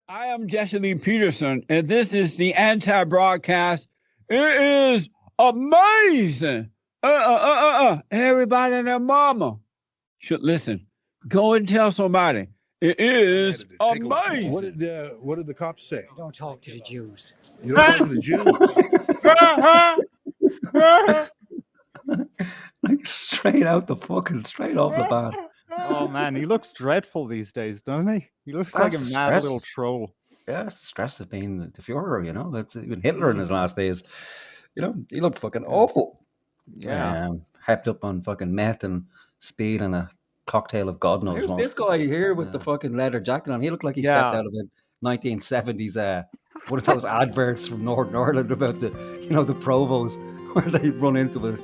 I am Jesse Lee Peterson, and this is the anti-broadcast. It is amazing. Everybody and their mama should listen. Go and tell somebody. It is amazing. What did the cops say? Don't talk to the Jews. You don't talk to the Jews. Like straight off the bat. Oh man, he looks dreadful these days, doesn't he? He looks like a That's mad stress. little troll. Yeah, it's the stress of being the Führer, you know. It's even Hitler in his last days. You know, he looked fucking awful. Yeah. Hyped up on fucking meth and speed and a cocktail of God knows Who's what. this Guy here with the fucking leather jacket on? He looked like he stepped out of a 1970s one of those adverts from Northern Ireland about the Provos where they run into a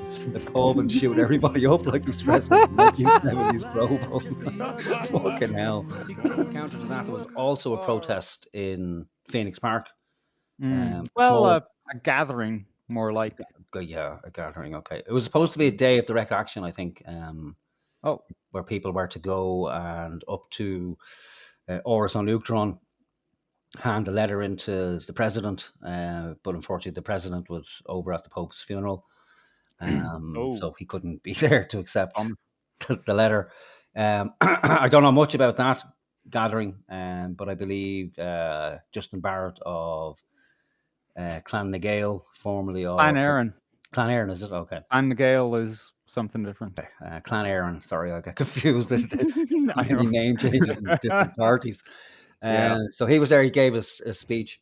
pub and shoot everybody up like he's dressed with 1970s Provo. Fucking hell. Counter to that, there was also a protest in Phoenix Park. A gathering, more like. Yeah, a gathering, okay. It was supposed to be a day of direct action, I think, where people were to go and up to Oris on Uachtaráin, hand a letter into the president, but unfortunately the president was over at the Pope's funeral, so he couldn't be there to accept the letter. I don't know much about that gathering, but I believe Justin Barrett of Clann Éireann, formerly of Clann Éireann. Clann Éireann, is it? Okay. Clann Éireann is something different. Clann Éireann, sorry, I get confused. There's many name changes in different parties. So he was there, he gave us a speech,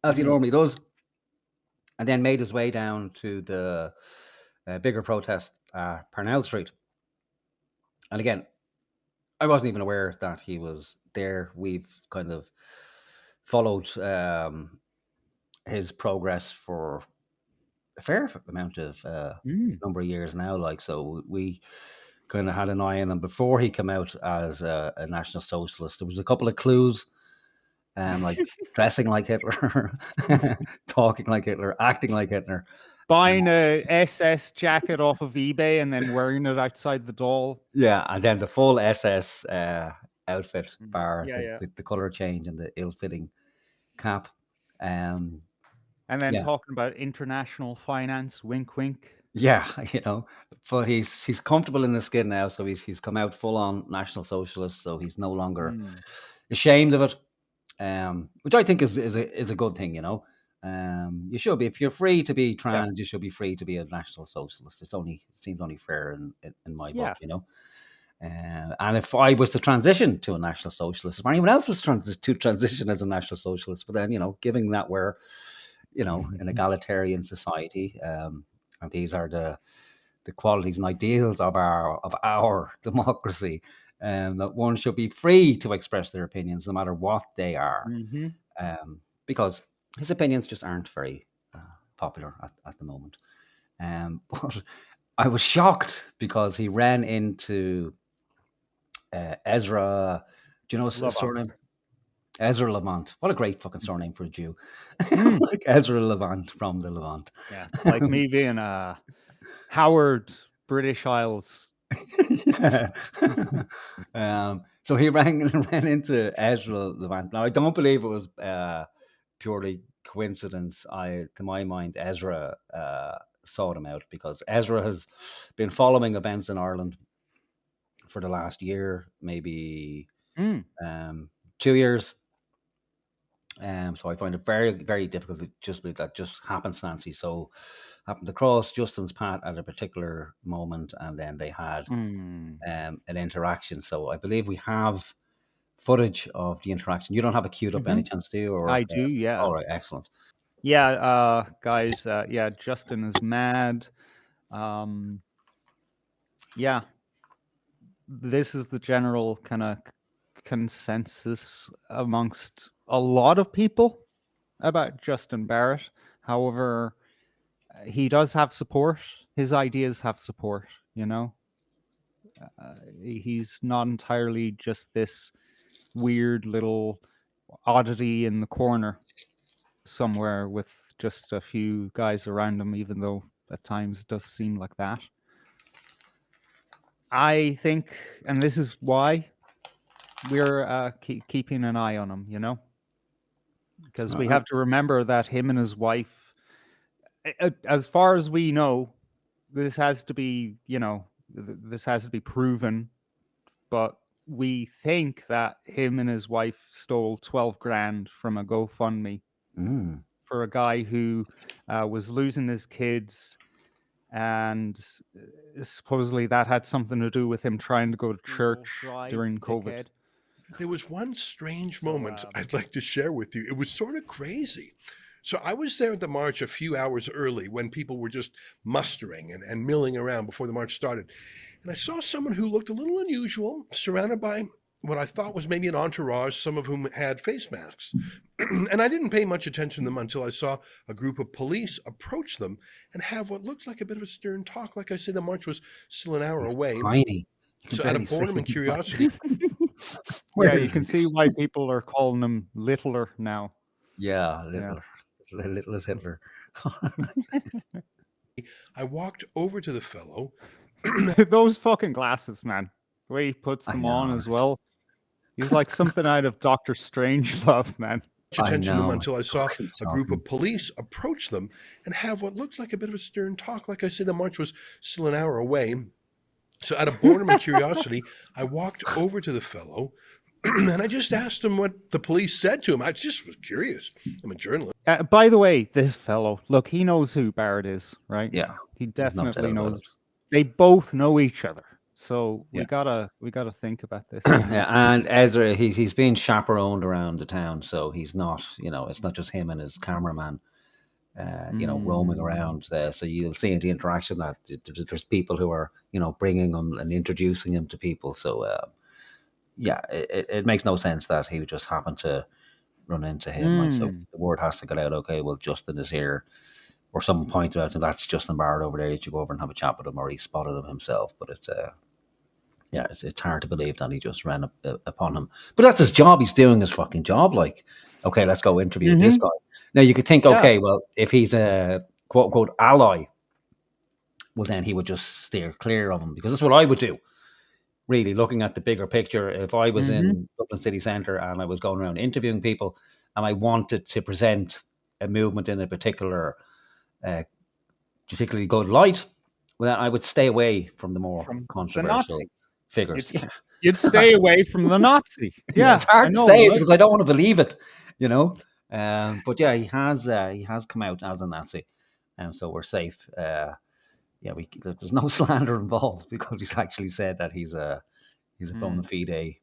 as he normally does, and then made his way down to the bigger protest at Parnell Street. And again, I wasn't even aware that he was there. We've kind of followed his progress for a fair amount of number of years now. Like, so we kind of had an eye on him before he came out as a National Socialist. There was a couple of clues, like dressing like Hitler, talking like Hitler, acting like Hitler. Buying a SS jacket off of eBay and then wearing it outside the Dáil. Yeah, and then the full SS outfit, bar the colour change and the ill-fitting cap. And then talking about international finance, wink, wink. Yeah, but he's comfortable in his skin now, so he's come out full on National Socialist, so he's no longer ashamed of it, which I think is a good thing, You should be, if you're free to be trans, you should be free to be a National Socialist. It seems only fair in my book, and if I was to transition to a National Socialist, if anyone else was to transition as a National Socialist, but then given that we're an egalitarian society, and these are the qualities and ideals of our democracy, that one should be free to express their opinions no matter what they are, because his opinions just aren't very popular at the moment. But I was shocked because he ran into Ezra. Do you know his surname? Ezra Levant. What a great fucking surname for a Jew. Like Ezra Levant from the Levant. Yeah, it's like me being Howard, British Isles. So he ran into Ezra Levant. Now, I don't believe it was purely coincidence. To my mind, Ezra sought him out because Ezra has been following events in Ireland for the last year, maybe 2 years. So I find it very, very difficult to just believe that just happenstancy. So happened to cross Justin's path at a particular moment, and then they had an interaction. So I believe we have footage of the interaction. You don't have it queued up any chance, do you? Or, I do, yeah. All right, excellent. Yeah, guys, Justin is mad. Yeah, this is the general kind of consensus amongst a lot of people about Justin Barrett. However, he does have support. His ideas have support, he's not entirely just this weird little oddity in the corner somewhere with just a few guys around him, even though at times it does seem like that. I think, and this is why, we're keeping an eye on him, you know, because we have to remember that him and his wife, as far as we know, this has to be, you know, this has to be proven, but we think that him and his wife stole 12 grand from a GoFundMe for a guy who was losing his kids, and supposedly that had something to do with him trying to go to church during COVID. There was one strange moment I'd like to share with you. It was sort of crazy. So I was there at the march a few hours early when people were just mustering and milling around before the march started. And I saw someone who looked a little unusual, surrounded by what I thought was maybe an entourage, some of whom had face masks. And I didn't pay much attention to them until I saw a group of police approach them and have what looked like a bit of a stern talk. Like I said, the march was still an hour away. Tiny. So out of boredom and curiosity. Yeah, you can see why people are calling him Littler now. Yeah, little as Hitler. I walked over to the fellow. Those fucking glasses, man. The way he puts them on as well. He's like something out of Dr. Strangelove, man. Attention to them until I saw a group of police approach them and have what looked like a bit of a stern talk. Like I said, the march was still an hour away. So out of boredom and curiosity, I walked over to the fellow and I just asked him what the police said to him. I just was curious. I'm a journalist. By the way, this fellow, look, he knows who Barrett is, right? Yeah. He definitely knows. They both know each other. So we gotta think about this. Yeah, and Ezra, he's being chaperoned around the town, so he's not, you know, it's not just him and his cameraman, you know, roaming around there. So you'll see in the interaction that there's people who are, you know, bringing him and introducing him to people. So yeah, it makes no sense that he would just happen to run into him. Like, so the word has to get out. Okay, well, Justin is here, or someone pointed out, and that's Justin Barrett over there. You should go over and have a chat with him, or he spotted him himself. But it's yeah, it's hard to believe that he just ran upon him. But that's his job. He's doing his fucking job. Like, okay, let's go interview this guy. Now, you could think, okay, well, if he's a quote-unquote ally, well, then he would just steer clear of him, because that's what I would do, really, looking at the bigger picture. If I was in Dublin city centre and I was going around interviewing people and I wanted to present a movement in a particularly good light, well, then I would stay away from the more controversial figures. You'd stay away from the Nazi. Yeah, it's hard to say it because I don't want to believe it, you know. But yeah, he has come out as a Nazi, and so we're safe. Yeah, there's no slander involved because he's actually said that he's a bona fide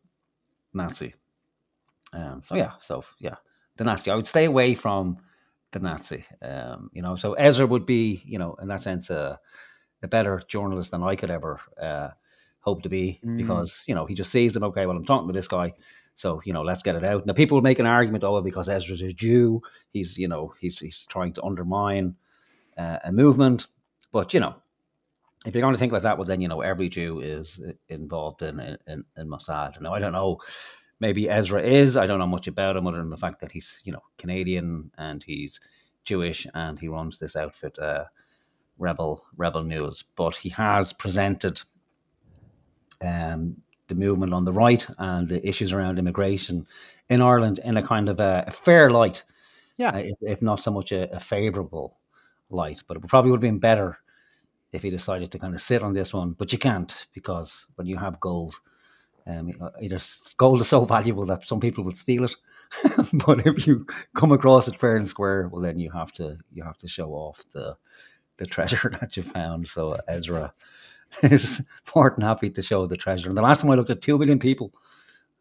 Nazi. So yeah, the Nazi. I would stay away from the Nazi. You know, so Ezra would be, you know, in that sense, a better journalist than I could ever hope to be, because, you know, he just sees them. Okay, well, I'm talking to this guy, so, you know, let's get it out. Now, people will make an argument, oh, because Ezra's a Jew, he's trying to undermine a movement. But, you know, if you're going to think like that, well, then, you know, every Jew is involved in Mossad. Now, I don't know. Maybe Ezra is. I don't know much about him other than the fact that he's, you know, Canadian and he's Jewish and he runs this outfit, Rebel News. But he has presented the movement on the right and the issues around immigration in Ireland in a kind of a fair light, if not so much a favourable light. But it probably would have been better if he decided to kind of sit on this one. But you can't, because when you have gold, either gold is so valuable that some people will steal it, but if you come across it fair and square, well, then you have to show off the treasure that you found. So Ezra is more than happy to show the treasure. And the last time I looked at, 2 billion people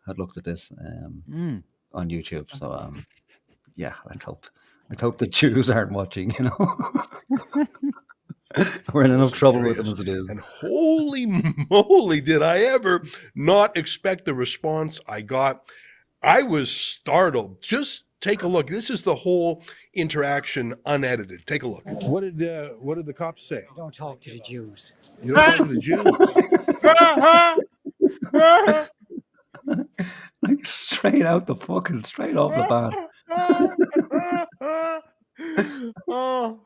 had looked at this on YouTube. So yeah, let's hope the Jews aren't watching, you know. We're in enough trouble with them as it is. And holy moly, did I ever not expect the response I got. I was startled. Just take a look. This is the whole interaction unedited. Take a look. What did the cops say? Don't talk to the Jews. You don't talk to the Jews. Like straight off the bat. Oh,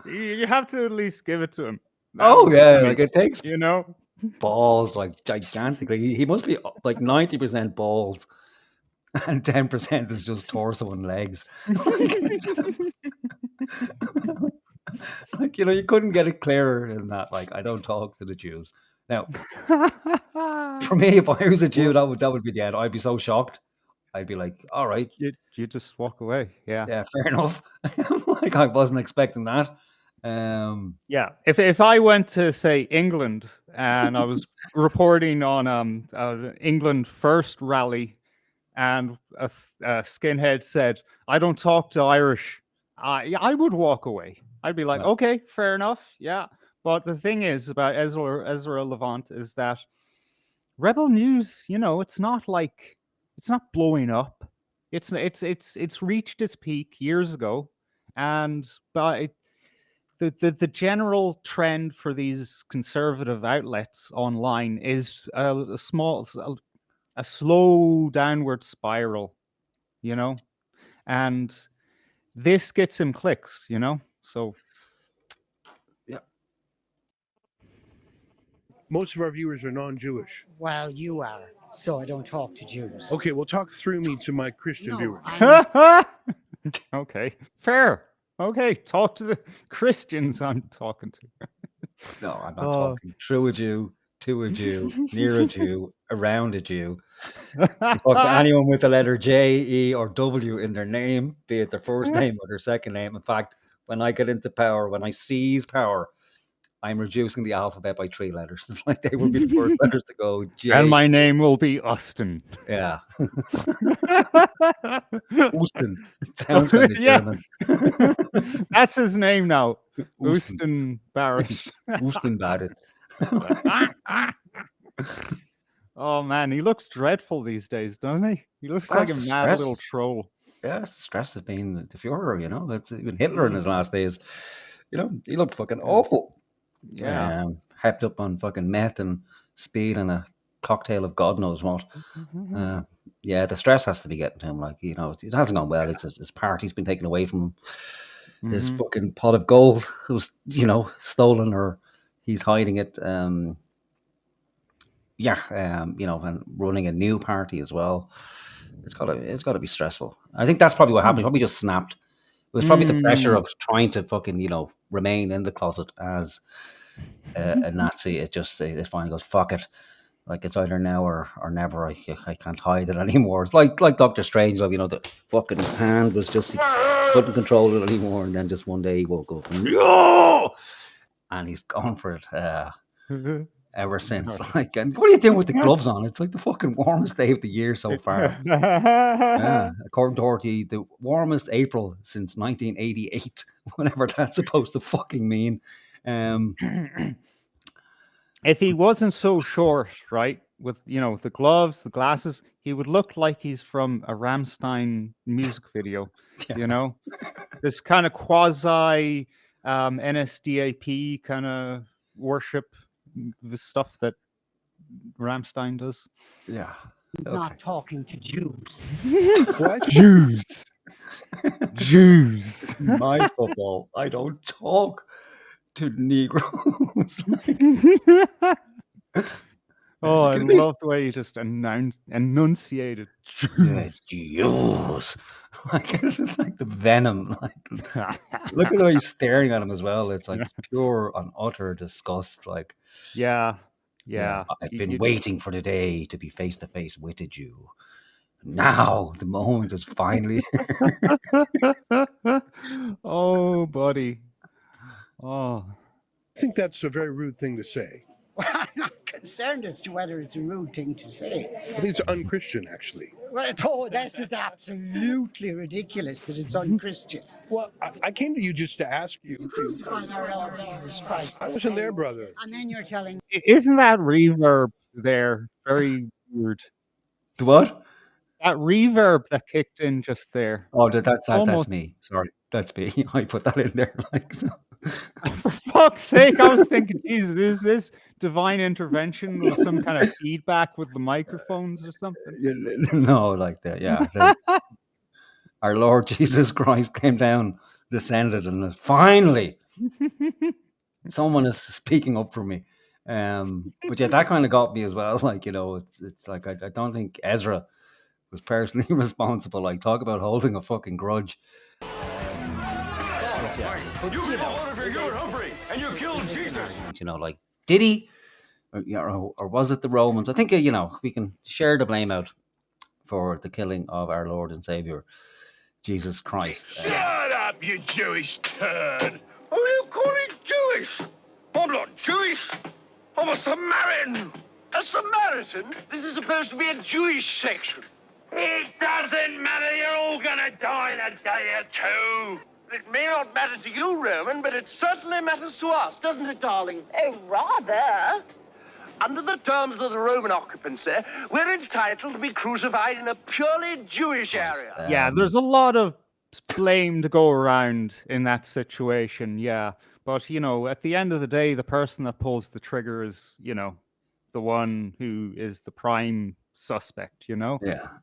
you have to at least give it to him. Oh yeah, like it takes, you know, balls, like gigantic. Like, he must be like 90% balls, and 10% is just torso and legs. Like, you couldn't get it clearer than that. Like, I don't talk to the Jews. Now, for me, if I was a Jew, that would be the end. I'd be so shocked. I'd be like, all right, you just walk away. Yeah. yeah, fair enough. Like, I wasn't expecting that. Yeah. If I went to, say, England and I was reporting on England first rally, and a skinhead said, "I don't talk to Irish," I would walk away. I'd be like, Well- okay, fair enough. Yeah. But the thing is about Ezra Levant is that Rebel News, it's not blowing up. It's reached its peak years ago, and the general trend for these conservative outlets online is a slow downward spiral, and this gets him clicks, so yeah. Most of our viewers are non-Jewish. Well, you are, so I don't talk to Jews. Okay, well, talk through me to my Christian viewers. Okay, fair. Okay, talk to the Christians I'm talking to. No, I'm not talking through a Jew, to a Jew, near a Jew, around a Jew. Talk to anyone with the letter J, E, or W in their name, be it their first name or their second name. In fact, when I get into power, when I seize power, I'm reducing the alphabet by 3 letters. It's like they will be the first letters to go. J. And my name will be Austin. Yeah. Austin. It sounds kind of German. That's his name now. Austin. Austin Barrett. Austin Barrett. Oh man, he looks dreadful these days, doesn't he? He looks like a mad little troll. Yeah, it's the stress of being the Führer, It's even Hitler in his last days. He looked fucking awful. Yeah. Hyped up on fucking meth and speed and a cocktail of God knows what. Yeah, the stress has to be getting to him. Like, it hasn't gone well. It's his party's been taken away from him. His fucking pot of gold was, stolen, or he's hiding it. And running a new party as well. It's gotta be stressful. I think that's probably what happened. He probably just snapped. It was probably the pressure of trying to fucking, remain in the closet as a Nazi. It finally goes, fuck it. Like, it's either now or never. I can't hide it anymore. It's like Dr. Strangelove, the fucking hand was just, he couldn't control it anymore. And then just one day he woke up, no! And he's gone for it ever since. Like, and what are you doing with the gloves on? It's like the fucking warmest day of the year so far. According to RT, the warmest April since 1988, whatever that's supposed to fucking mean. If he wasn't so short, right, with the gloves, the glasses, he would look like he's from a Rammstein music video. This kind of quasi NSDAP kind of worship, the stuff that Rammstein does. Yeah. Okay. Not talking to Jews. What? Jews. Jews. My football. I don't talk to Negroes. Oh, I love the way you just enunciated. Jews. Like, it's like the venom. Like, look at the way he's staring at him as well. It's like pure and utter disgust. Like, yeah. I've been waiting for the day to be face to face with a Jew. Now the moment is finally here. Oh, buddy. Oh. I think that's a very rude thing to say. Well, I'm not concerned as to whether it's a rude thing to say. I think it's unchristian, actually. Well, this is absolutely ridiculous that it's unchristian. Well, I came to you just to ask you. Crucify our Lord Jesus Christ. I wasn't there, brother. And then you're telling... Isn't that reverb there very weird? The what? That reverb that kicked in just there. Oh, that's me. Sorry, that's me. I put that in there. Like, so. For fuck's sake, I was thinking, Jesus, is this divine intervention with some kind of feedback with the microphones or something? No, like that, yeah. Our Lord Jesus Christ came down, descended, and finally, someone is speaking up for me. But yeah, that kind of got me as well. Like, it's like I don't think Ezra was personally responsible. Like, talk about holding a fucking grudge. Like, did he, or was it the Romans? I think we can share the blame out for the killing of our Lord and Savior Jesus Christ. Shut up, you Jewish turd! Who are you calling Jewish? I'm not Jewish. I'm a Samaritan. A Samaritan? This is supposed to be a Jewish section. It doesn't matter. You're all gonna die in a day or two. It may not matter to you, Roman, but it certainly matters to us, doesn't it, darling? Oh, rather. Under the terms of the Roman occupancy, we're entitled to be crucified in a purely Jewish area. Yeah, there's a lot of blame to go around in that situation, yeah. But, at the end of the day, the person that pulls the trigger is, the one who is the prime suspect, Yeah,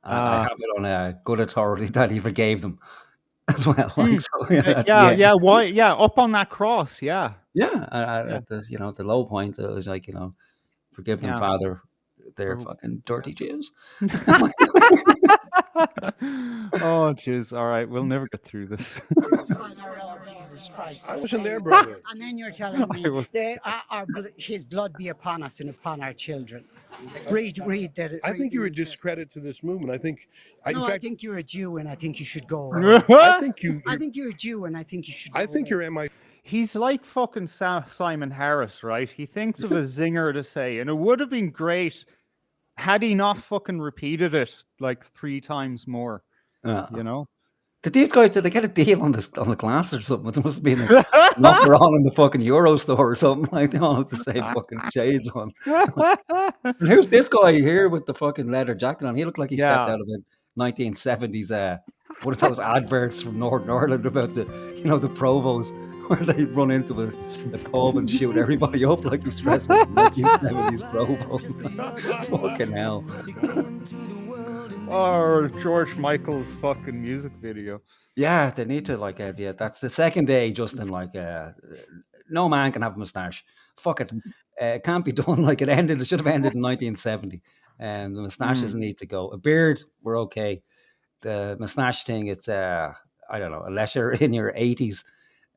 I have it on good authority that he forgave them as well. Up on that cross, yeah. At the, the low point, it was like, forgive them, Father. They're fucking dirty Jews. Oh, jeez. All right, we'll never get through this. I wasn't there, brother. And then you're telling me his blood be upon us and upon our children. Read that. I think you're a discredit to this movement. I think you're a Jew and I think you should go. I think you're a Jew and I think you should go. I think you're MI. He's like fucking Simon Harris, right? He thinks of a zinger to say, and it would have been great had he not fucking repeated it like 3 times more. Did these guys, did they get a deal on the glass or something? There must have been a knocker on in the fucking Euro store or something. Like, they all have the same fucking shades on. And who's this guy here with the fucking leather jacket on? He looked like he stepped out of a 1970s one of those adverts from Northern Ireland about the Provos, where they run into a pub and shoot everybody up like he's dressed with 1970s Provo. Fucking hell. Or George Michael's fucking music video. Yeah, they need to that's the second day, Justin, no man can have a moustache. Fuck it. It can't be done like it ended. It should have ended in 1970. And the moustaches need to go. A beard, we're okay. The moustache thing, it's I don't know, unless you're in your 80s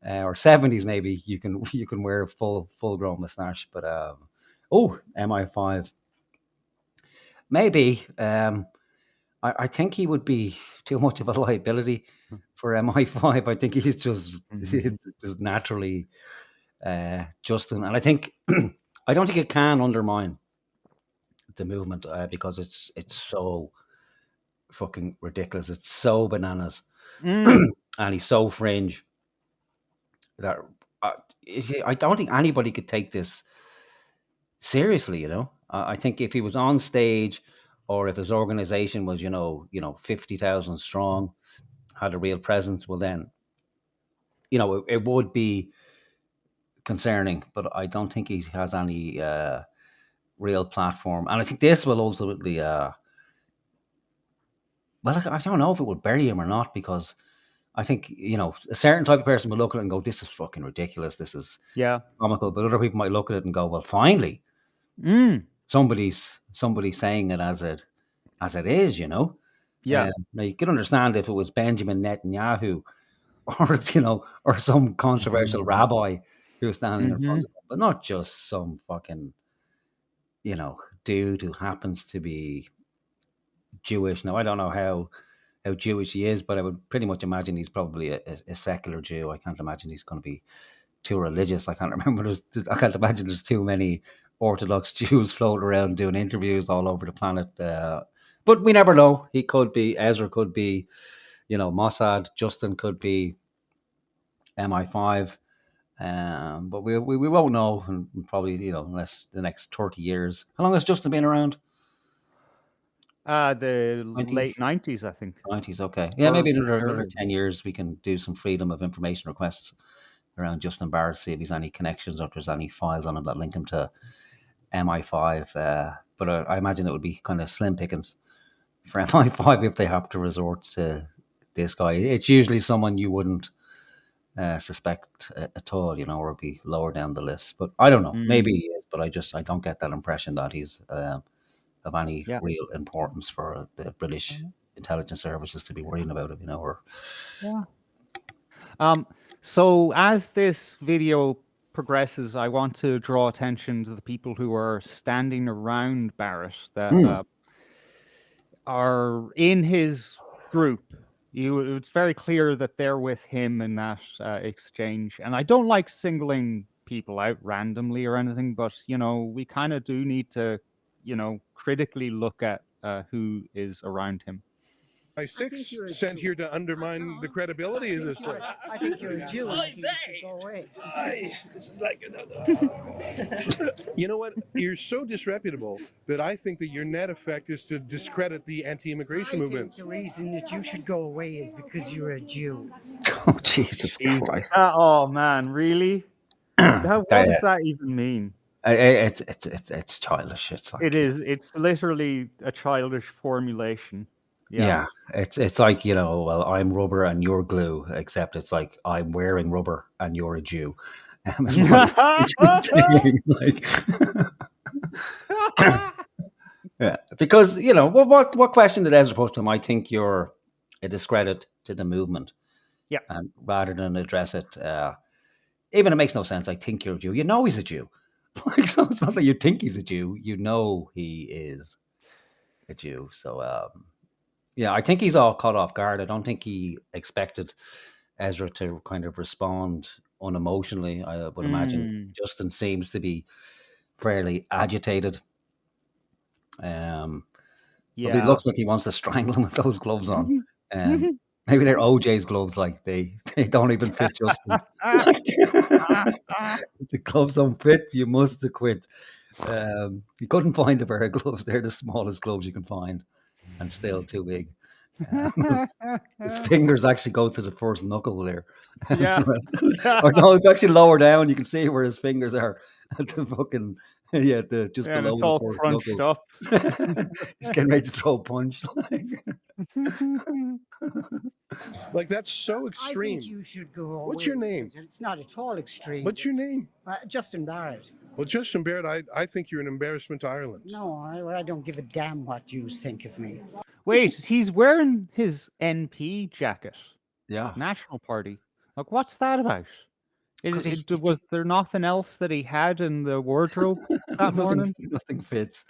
or 70s, maybe you can wear a full grown moustache. But MI5, maybe. I think he would be too much of a liability for MI5. I think he's just naturally Justin, and I think I don't think it can undermine the movement because it's so fucking ridiculous. It's so bananas, and he's so fringe that I don't think anybody could take this seriously. I think if he was on stage, or if his organization was, 50,000 strong, had a real presence, well then, it would be concerning. But I don't think he has any real platform, and I think this will ultimately. Well, I don't know if it would bury him or not, because I think, a certain type of person will look at it and go, this is fucking ridiculous. This is comical. But other people might look at it and go, well, finally, somebody's saying it as it is, Yeah. Now you can understand if it was Benjamin Netanyahu or some controversial rabbi who was standing in front of him, but not just some fucking, dude who happens to be Jewish. Now, I don't know how Jewish he is, but I would pretty much imagine he's probably a secular Jew. I can't imagine he's going to be too religious. I can't imagine there's too many Orthodox Jews floating around doing interviews all over the planet. But we never know. He could be, Ezra could be, Mossad. Justin could be MI5. But we won't know, and probably, unless the next 30 years. How long has Justin been around? The 90s? Late 90s, I think. 90s, okay. Yeah, maybe another 10 years we can do some freedom of information requests around Justin Barrett, see if he's any connections or if there's any files on him that link him to MI5. But I imagine it would be kind of slim pickings for MI5 if they have to resort to this guy. It's usually someone you wouldn't suspect at all, or be lower down the list. But I don't know. Maybe he is, but I don't get that impression that he's of any Yeah. real importance for the British intelligence services to be worrying about him, or So as this video progresses, I want to draw attention to the people who are standing around Barrett that are in his group. It's very clear that they're with him in that exchange. And I don't like singling people out randomly or anything, but we kind of do need to, critically look at who is around him. By 6 sent here to undermine the credibility of this book. I think you're a Jew. And I think you should go away. This is like another. You know what? You're so disreputable that I think that your net effect is to discredit the anti-immigration movement. The reason that you should go away is because you're a Jew. Oh, Jesus Christ! Oh man, really? What does that even mean? It's childish. It's like, It is. It's literally a childish formulation. Yeah, it's like, well, I'm rubber and you're glue, except it's like I'm wearing rubber and you're a Jew. Is what it's saying, like, yeah, because what question did Ezra put to him? I think you're a discredit to the movement. Yeah, and rather than address it, even it makes no sense. I think you're a Jew. He's a Jew. Like, so it's not that you think he's a Jew. He is a Jew. So. Yeah, I think he's all caught off guard. I don't think he expected Ezra to kind of respond unemotionally. I would imagine Justin seems to be fairly agitated. But it looks like he wants to strangle him with those gloves on. Maybe they're OJ's gloves, like they don't even fit Justin. If the gloves don't fit, you must quit. You couldn't find a pair of gloves. They're the smallest gloves you can find, and still too big. His fingers actually go to the first knuckle there. Yeah. Or no, it's actually lower down. You can see where his fingers are at the fucking just below it's the all first crunched knuckle. up. He's getting ready to throw a punch. Like, that's so I extreme. think you should go away. What's your name? It's not at all extreme. What's your name? Justin Barrett. Well, Justin Barrett, I think you're an embarrassment to Ireland. No, I don't give a damn what Jews think of me. Wait, he's wearing his NP jacket. Yeah. National Party. Like, what's that about? Was there nothing else that he had in the wardrobe that morning? Nothing fits.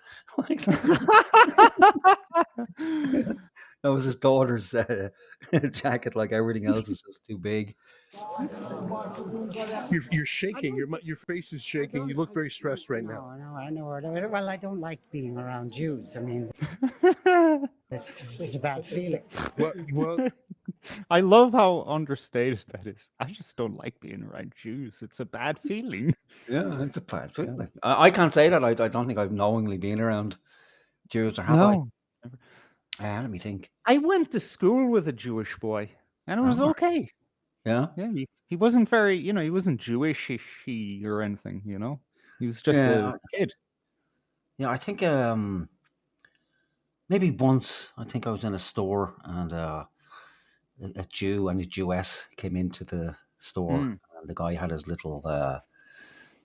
That was his daughter's jacket. Like, everything else is just too big. You're shaking. Your face is shaking. You look very stressed right now. No, I know. Well, I don't like being around Jews. I mean, it's a bad feeling. Well, I love how understated that is. I just don't like being around Jews. It's a bad feeling. Yeah, it's a bad feeling. I can't say that. I don't think I've knowingly been around Jews, or have I? Let me think. I went to school with a Jewish boy, and it was okay. Yeah? Yeah, he wasn't very, he wasn't Jewish-y or anything, He was just a kid. Yeah, I think maybe once, I think I was in a store and a Jew and a Jewess came into the store, and the guy had his little that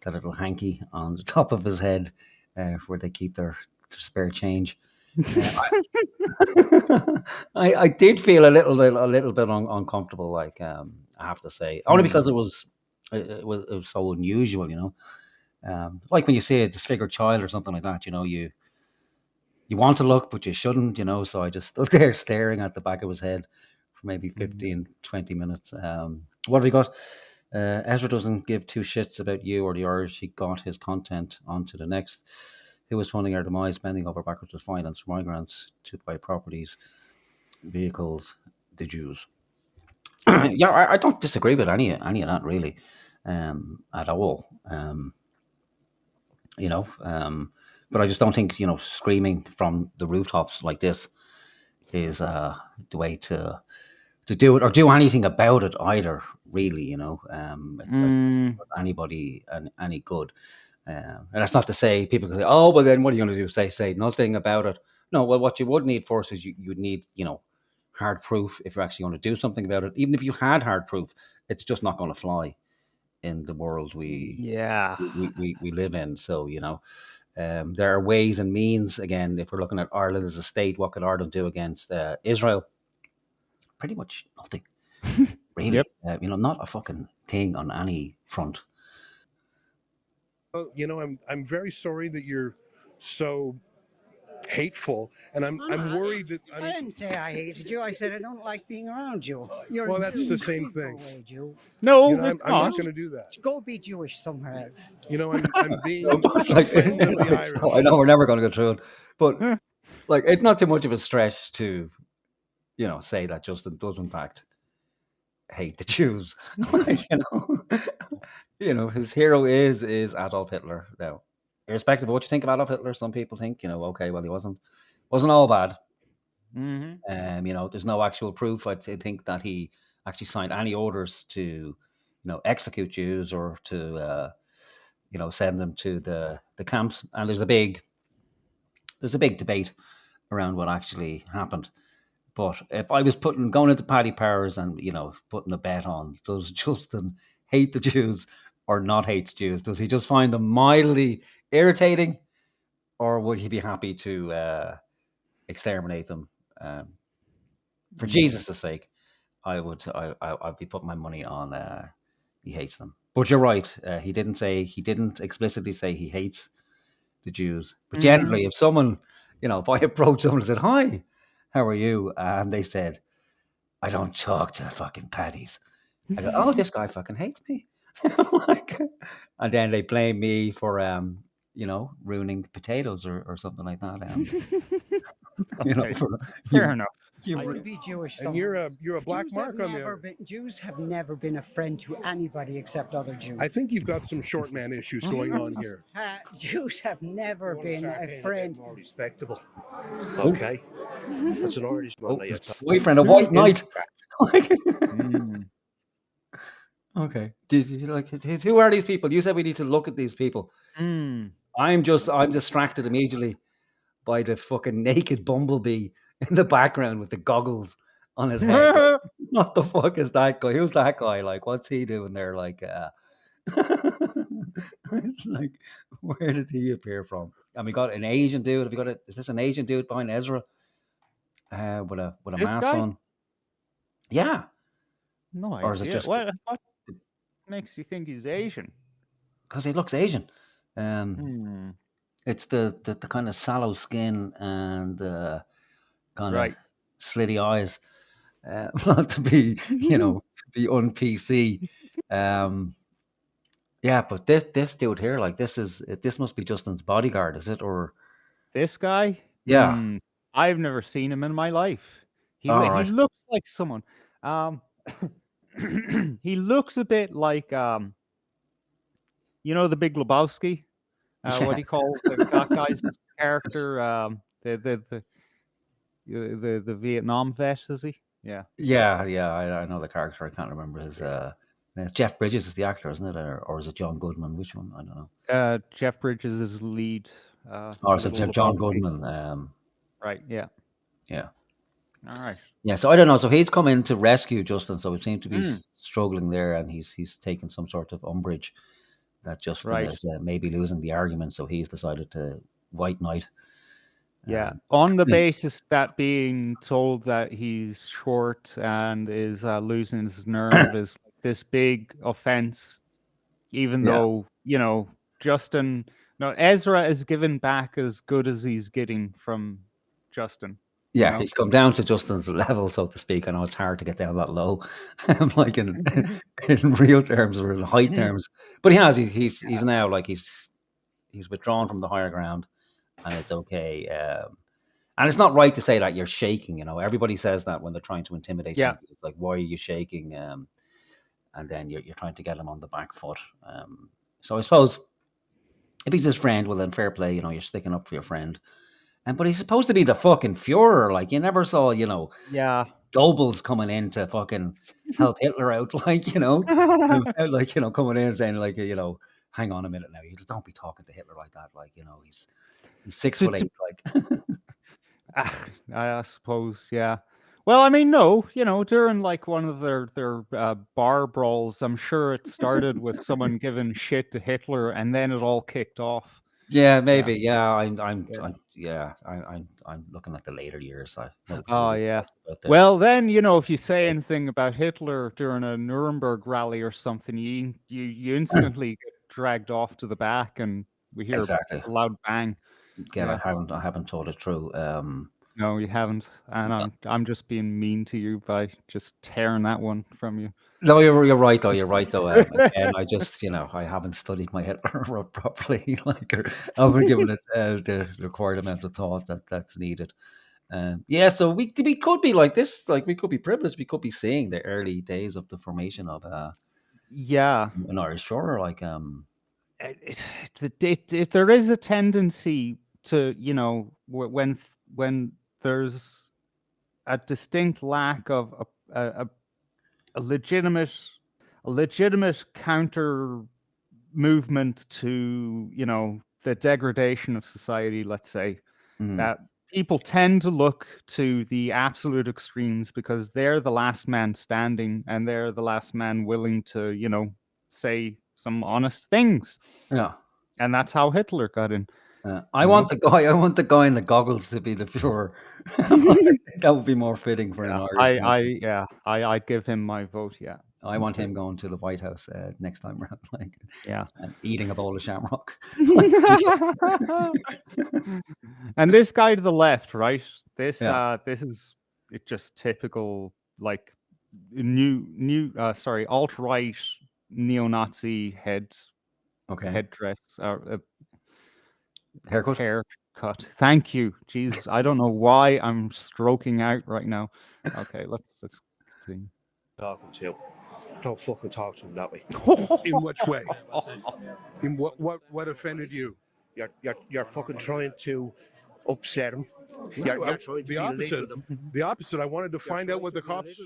little hanky on the top of his head where they keep their spare change. I did feel a little bit uncomfortable, like, I have to say, only because it was so unusual, like when you see a disfigured child or something like that, you want to look, but you shouldn't, so I just stood there staring at the back of his head for maybe 15, 20 minutes. What have we got? Ezra doesn't give two shits about you or the Irish. He got his content onto the next. Who was funding our demise, bending over backwards with finance for migrants to buy properties, vehicles, the Jews. Yeah, I don't disagree with any of that, really, at all. But I just don't think, screaming from the rooftops like this is the way to do it, or do anything about it either, really, anybody any good. And that's not to say people can say, oh, well, then what are you going to do? Say nothing about it. No, well, what you would need first is you'd need, hard proof if you're actually going to do something about it. Even if you had hard proof, it's just not going to fly in the world we live in. So, there are ways and means. Again, if we're looking at Ireland as a state, what could Ireland do against Israel? Pretty much nothing, really. Not a fucking thing on any front. Well, I'm very sorry that you're so hateful, and I'm worried that I didn't say I hated you. I said I don't like being around you. Well, that's the same thing. No, I'm not going to do that. Go be Jewish somewhere else. I'm being a friend of the Irish. I know we're never going to go through it, but it's not too much of a stretch to, say that Justin does in fact hate the Jews. His hero is Adolf Hitler. Now, irrespective of what you think of Adolf Hitler, some people think, okay, well, he wasn't all bad. There's no actual proof. I think that he actually signed any orders to, execute Jews or to, send them to the camps. And there's a big debate around what actually happened. But if I was going into Paddy Powers and, putting a bet on, does Justin hate the Jews or not hate the Jews? Does he just find them mildly irritating, or would he be happy to exterminate them? For Jesus' sake, I'd be putting my money on he hates them. But you're right. He didn't explicitly say he hates the Jews. But generally, if someone, if I approach someone and said, "Hi, how are you?" and they said, "I don't talk to fucking paddies," I go, "Oh, this guy fucking hates me." And then they blame me for, ruining potatoes or something like that. Fair enough. I would be Jewish. And you're a black mark on there. Jews have never been a friend to anybody except other Jews. I think you've got some short man issues going on here. Jews have never been a friend. More respectable. Okay. That's an Irishman. Boyfriend, a white knight. Okay. Who are these people? You said we need to look at these people. I'm distracted immediately by the fucking naked bumblebee in the background with the goggles on his head. What the fuck is that guy? Who's that guy? What's he doing there? Where did he appear from? And we got an Asian dude. Is this an Asian dude behind Ezra? With a mask on? Yeah. No idea. Or is it just what makes you think he's Asian? Because he looks Asian. It's the kind of sallow skin and kind of slitty eyes. Not to be, be un-PC. Yeah, but this dude here, this must be Justin's bodyguard, is it? Or this guy? Yeah. I've never seen him in my life. He looks like someone. He looks a bit like the Big Lebowski. What do you call that guy's character? The Vietnam vet, is he? Yeah. I know the character. I can't remember his. Jeff Bridges is the actor, isn't it, or is it John Goodman? Which one? I don't know. Jeff Bridges is lead. So John Goodman. Right. Yeah. Yeah. All right. Yeah. So I don't know. So he's come in to rescue Justin. So he seems to be struggling there, and he's taken some sort of umbrage that Justin is maybe losing the argument. So he's decided to white knight. Yeah, on the basis that being told that he's short and is losing his nerve is this big offense, even though, Ezra is given back as good as he's getting from Justin. Yeah, he's come down to Justin's level, so to speak. I know it's hard to get down that low, in real terms or in height terms. But he's now he's withdrawn from the higher ground. And it's okay. And it's not right to say that you're shaking, Everybody says that when they're trying to intimidate somebody. It's like, why are you shaking? And then you're trying to get them on the back foot. So I suppose if he's his friend, well, then fair play, you're sticking up for your friend. But he's supposed to be the fucking Führer. You never saw, Goebbels coming in to fucking help Hitler out, coming in and saying, hang on a minute now, you don't be talking to Hitler like that. He's 6'8". I suppose, yeah. Well, I mean, no, during like one of their bar brawls, I'm sure it started with someone giving shit to Hitler, and then it all kicked off. Yeah, maybe. Yeah, I'm looking at the later years. I know. Oh yeah. Well, then if you say anything about Hitler during a Nuremberg rally or something, you instantly get dragged off to the back, and we hear Exactly. a loud bang. Yeah, I haven't told it through. No, you haven't, and I'm just being mean to you by just tearing that one from you. No, you're right though. You're right though. And I just, I haven't studied my Hitler properly. Like, I haven't given it the required amount of thought that's needed. Yeah, so we could be like this. Like, we could be privileged. We could be seeing the early days of the formation of Yeah, an Irish Führer. Like, there is a tendency to, when there's a distinct lack of a legitimate counter movement to the degradation of society, let's say, that people tend to look to the absolute extremes because they're the last man standing and they're the last man willing to say some honest things. Yeah, and that's how Hitler got in. I want the guy in the goggles to be the Führer. That would be more fitting for an Irish. I'd give him my vote. Yeah, I want him going to the White House next time around, and eating a bowl of shamrock. And this guy to the left, right? This is just typical like alt-right neo-Nazi headdress. Haircut. Thank you. Jeez, I don't know why I'm stroking out right now. Okay, let's continue. Talking to him. Don't fucking talk to him that way. In which way? In what offended you? You're fucking trying to upset him. You're trying to The opposite. The opposite. I wanted to find out what the cops.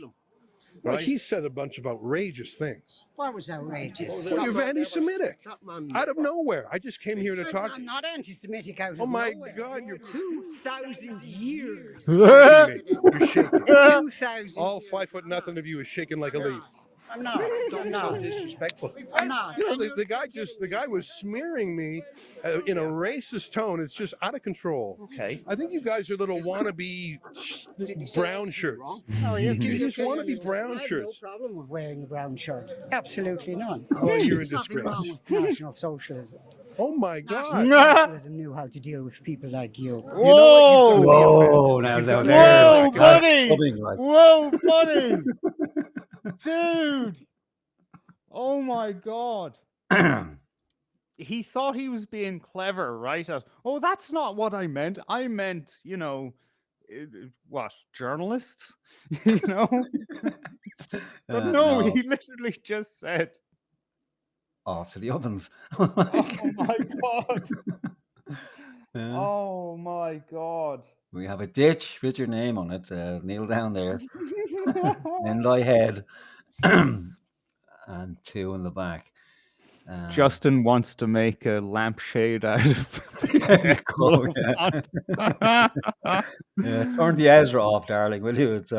Well, he said a bunch of outrageous things. What was outrageous? Well, you're anti-Semitic. Out of nowhere. I just came here to talk. I'm not anti-Semitic out of Oh my nowhere. God, you're 2,000 years. You're shaking. 2,000 All 5 foot nothing of you is shaking like a leaf. I'm not. I'm not. Disrespectful. I'm not. You know, the guy was smearing me in a racist tone. It's just out of control. Okay. I think you guys are little wannabe brown shirts. No, You just want to be brown I have shirts. no problem with wearing a brown shirt. Absolutely none. Well, you're in There's nothing disgrace. wrong with National Socialism. Oh my God. National Socialism knew how to deal with people like you. You know what? Now You've that got was to be offended. Whoa, buddy! Dude! Oh my God! He thought he was being clever, right? Oh, that's not what I meant. I meant, what, journalists? But no, he literally just said, off to the ovens. oh my God! Oh my God! We have a ditch with your name on it. Kneel down there. In thy head. And 2 in the back. Justin wants to make a lampshade out of turn the Ezra off, darling, will you? It's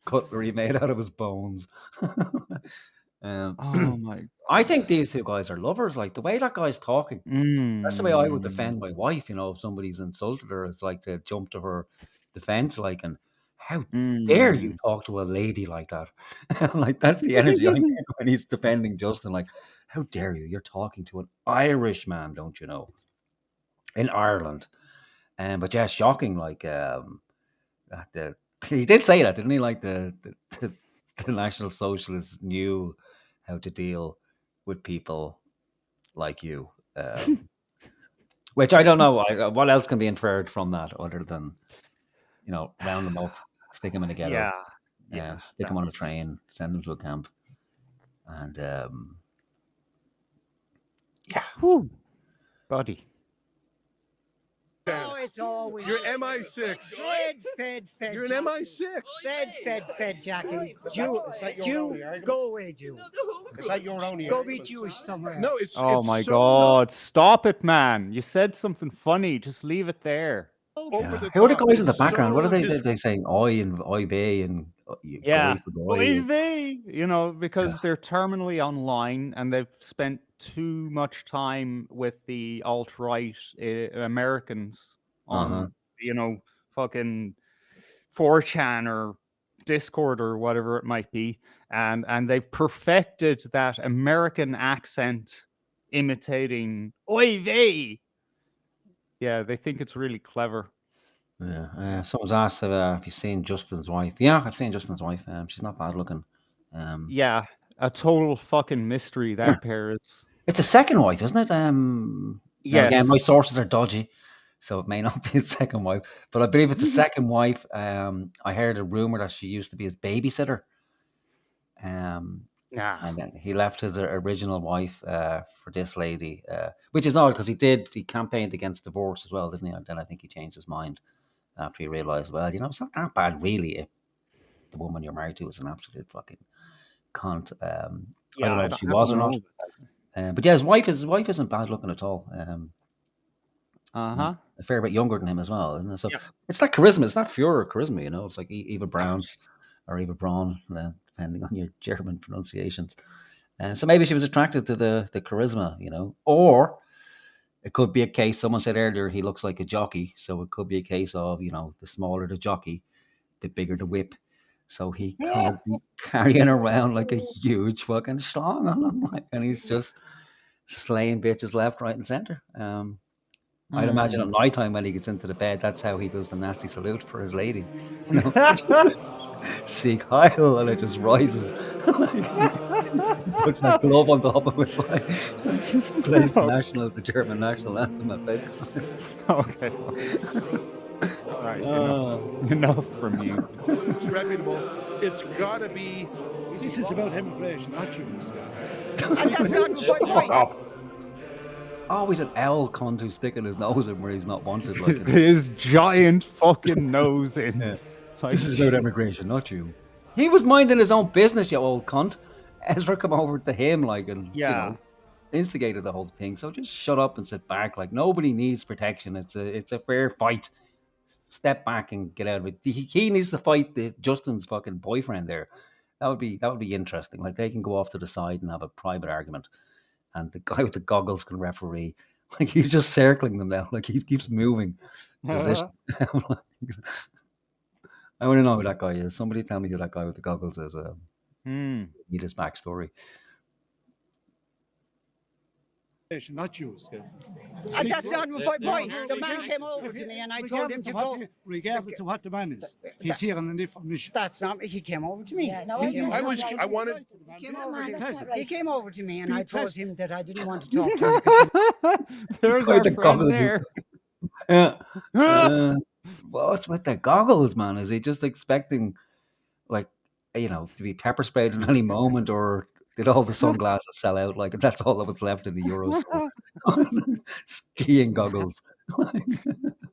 cutlery made out of his bones. Oh my God. I think these 2 guys are lovers. Like, the way that guy's talking, that's the way I would defend my wife. If somebody's insulted her, it's like to jump to her defense, like, and how dare you talk to a lady like that? Like, that's the energy I get when he's defending Justin. Like, how dare you? You're talking to an Irish man, don't you know? In Ireland. But yeah, shocking. Like, he did say that, didn't he? Like, the National Socialists knew how to deal with people like you. Which I don't know. What else can be inferred from that other than, round them up, stick them in a ghetto, stick them on a train, send them to a camp, and buddy. Oh, it's always. You're MI6. Fed. You're an Jackie. MI6. Fed, Jackie. Jew, go away, Jew. It's like your own. Go be Jewish somewhere. No, it's. Oh it's my so God! Stop it, man! You said something funny. Just leave it there. over the Who are the top. guys in the It's background? What are so they saying? Oi and oi vey and Yeah. goy for goy. You know, because they're terminally online and they've spent too much time with the alt-right Americans on, you know, fucking 4chan or Discord or whatever it might be. And they've perfected that American accent imitating oi vey. Yeah, they think it's really clever. Yeah. Someone's asked if you've seen Justin's wife. Yeah, I've seen Justin's wife. She's not bad looking. Yeah, a total fucking mystery that pair is. It's a second wife, isn't it? Now again, my Yes. sources are dodgy, so it may not be his second wife, but I believe it's a second wife. I heard a rumor that she used to be his babysitter. And then he left his original wife for this lady, which is odd because he campaigned against divorce as well, didn't he? And then I think he changed his mind after he realized, well, you know, it's not that bad really if the woman you're married to is an absolute fucking cunt. I don't know if she was or not. But yeah, his wife isn't bad looking at all. A fair bit younger than him as well, isn't it? So it's that charisma. It's not Führer charisma, you know. It's like Eva Braun or Eva Braun, depending on your German pronunciations. So maybe she was attracted to the charisma, you know. Or it could be a case, someone said earlier, he looks like a jockey. So it could be a case of, you know, the smaller the jockey, the bigger the whip. So he could be carrying around like a huge fucking schlong on him, like, and he's just slaying bitches left, right, and center. I'd imagine at night time when he gets into the bed, that's how he does the Nazi salute for his lady. You know, Sieg Heil, and it just rises. Puts that glove on top of it, like plays the German national anthem at bedtime. Okay. All right, enough from you. it's reputable. It's gotta be. This is about immigration, not Jews. That's not my point. Always an owl cunt who's sticking his nose in where he's not wanted. Like his giant fucking nose in. Yeah. Like, this is about immigration, not you. He was minding his own business, you old cunt. Ezra come over to him, like, and you know, instigated the whole thing. So just shut up and sit back. Like, nobody needs protection. It's a fair fight. Step back and get out of it. He needs to fight Justin's fucking boyfriend there. That would be interesting. Like, they can go off to the side and have a private argument, and the guy with the goggles can referee. Like, he's just circling them now. Like, he keeps moving position. I want to know who that guy is. Somebody tell me who that guy with the goggles is. Need his backstory. Not Jews. That's not my point. The man came over to me and I told him to go. Regardless of what the man is, he's here on a different mission. That's not. He came over to me. I wanted. He came over to me and I told him that I didn't want to talk to him. There's our friend there. What's with the goggles, man? Is he just expecting, like, you know, to be pepper sprayed at any moment, or did all the sunglasses sell out? Like, that's all that was left in the Euro store. Skiing goggles.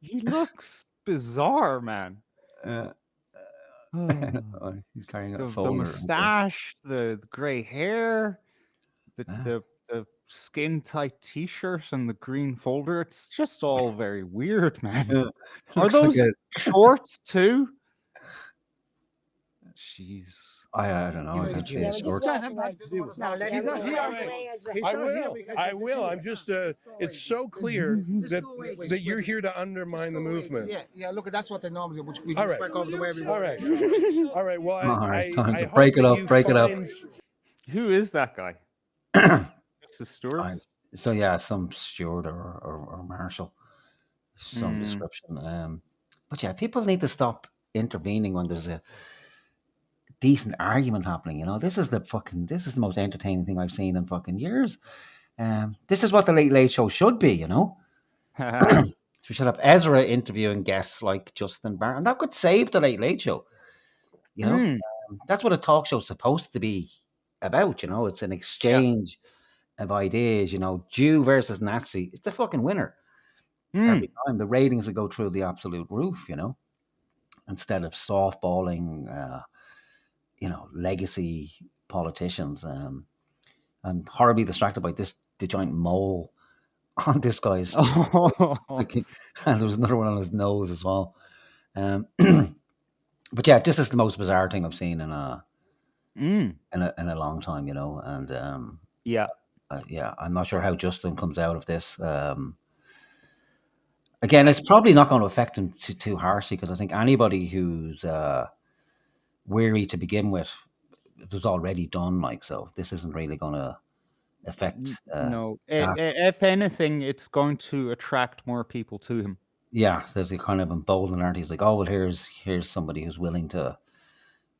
He looks bizarre, man. He's carrying the folder. mustache, the grey hair, the skin tight t-shirt and the green folder. It's just all very weird, man. Are those shorts too? Jeez. I don't know. I will. I'm just. It's so clear that you're here to undermine the movement. Yeah. Look, that's what they normally do. We all right. Back over the way we all right. Well, I break it up. Break it up. Who is that guy? It's the steward. So yeah, some steward or marshal, some description. But yeah, people need to stop intervening when there's a decent argument happening. You know, this is the most entertaining thing I've seen in fucking years. This is what the Late Show should be. You know, we should have Ezra interviewing guests like Justin Barrett, and that could save the Late Show. You know, that's what a talk show's supposed to be about. You know, it's an exchange of ideas. You know, Jew versus Nazi. It's the fucking winner every time. The ratings will go through the absolute roof. You know, instead of softballing. You know, legacy politicians. I'm horribly distracted by the giant mole on this guy's, and there was another one on his nose as well. But yeah, this is the most bizarre thing I've seen in a long time, you know. And yeah, I'm not sure how Justin comes out of this. Again, it's probably not going to affect him too harshly, because I think anybody who's weary to begin with, it was already done. Like, so this isn't really going to affect. No, if anything, it's going to attract more people to him. Yeah, there's a kind of emboldened, aren't he? He's like, oh well, here's somebody who's willing to,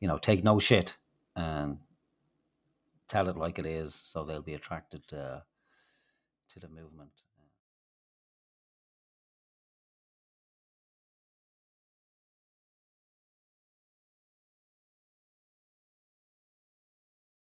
you know, take no shit and tell it like it is, so they'll be attracted to the movement.